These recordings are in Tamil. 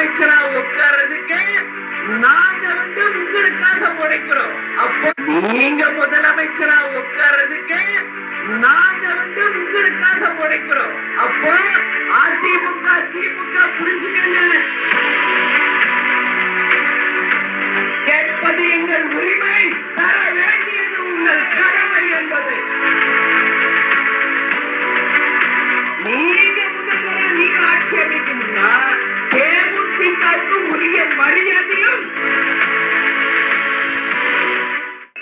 முதலமைச்சரா உட்கார்றதுக்கு நாங்க உங்களுக்காக உழைக்கிறோம். அப்போ நீங்க முதலமைச்சரா உட்கார்றதுக்கு நாங்க உங்களுக்காக உழைக்கிறோம். அப்போ அதிமுக திமுக புரிஞ்சுக்கங்க, கேட்பது எங்கள் உரிமை, தர வேண்டியது உங்கள் கடமை என்பது. நீங்க முதல்வரா நீங்க ஆட்சி அமைக்கணும்னா தேமுதிகவுக்கு உரிய மரியாதையும்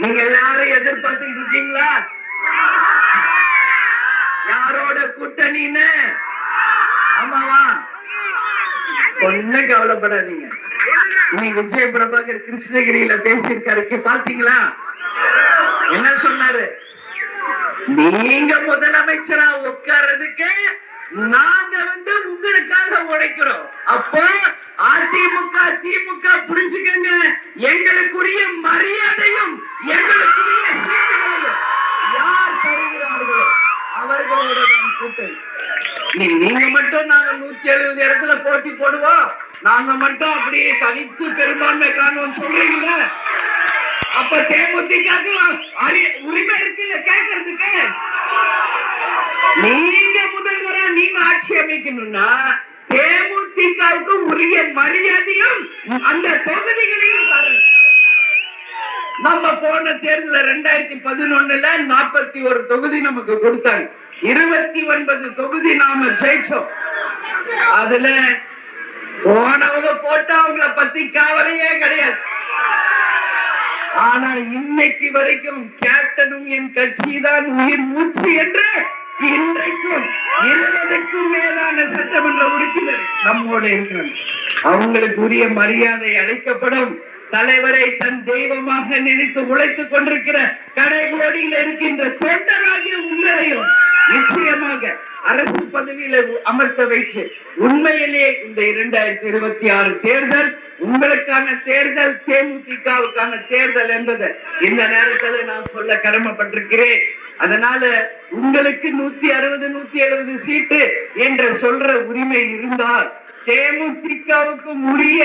நீங்க எல்லாரும் எதிர்பார்த்துட்டு இருக்கீங்களா? யாரோட கூட்டணின்னு? ஆமாவா? ஒண்ணு கவலைப்படாதீங்க. நீங்க விஜய பிரபாகர் கிருஷ்ணகிரியில பேசியிருக்காரு, பாத்தீங்களா? என்ன சொன்னாரு? நீங்க முதலமைச்சரா உட்கார்றதுக்கு நாங்க உங்களுக்காக உழைக்கிறோம். அப்போ அதிமுக திமுக புரிஞ்சுக்கங்க, எங்களுக்குரிய மரியாதையும் எங்களுக்குரிய சீட்டுகளையும் யார் தருகிறார்களோ அவர்களோட நான் கூட்டணி. நீங்க மட்டும் நாங்க 170 இடத்துல போட்டி போடுவோம், நாங்க மட்டும் அப்படியே தனித்து பெரும்பான்மை காணுவோம் சொல்றீங்களா? அப்ப தேமுதிக உரிமை இருக்குல்ல கேட்கறதுக்கு? நீங்க முதல்வரா நீங்க ஆட்சி அமைக்கணும்னா தேமுதிகவுக்கு உரிய மரியாதையும் அந்த தொகுதிகளையும் தரணும். நம்ம போன தேர்தல 2011 41 தொகுதி நமக்கு கொடுத்தாங்க, 29 தொகுதி நாம ஜெயிச்சோம். அதுல போனவங்க போட்டா அவங்கள பத்தி கவலையே கிடையாது. ஆனா இன்னைக்கு வரைக்கும் கேப்டனும் என் கட்சி தான் உயிர் மூச்சு என்று இன்றைக்கும் 20க்கும் மேலான சட்டமன்ற உறுப்பினர் நம்மோடு இருக்கிறார். அவங்களுக்கு உரிய மரியாதை அளிக்கப்படும். தலைவரை தன் தெய்வமாக நினைத்து உழைத்துக் கொண்டிருக்கிற கடைகோடியில் இருக்கின்ற தொண்டராகிய உங்களையும் நிச்சயமாக அரசு பதவியில அமர்த்த வைச்சு உண்மையிலே இந்த 2026 தேர்தல் உங்களுக்கான தேர்தல், தேமுதிகவுக்கான தேர்தல் என்பது இந்த நேரத்தில் நான் சொல்ல கடமைப்பட்டிருக்கிறேன். அதனால உங்களுக்கு 160 170 சீட்டு என்று சொல்ற உரிமை இருந்தால் தேமுதிகவுக்கு உரிய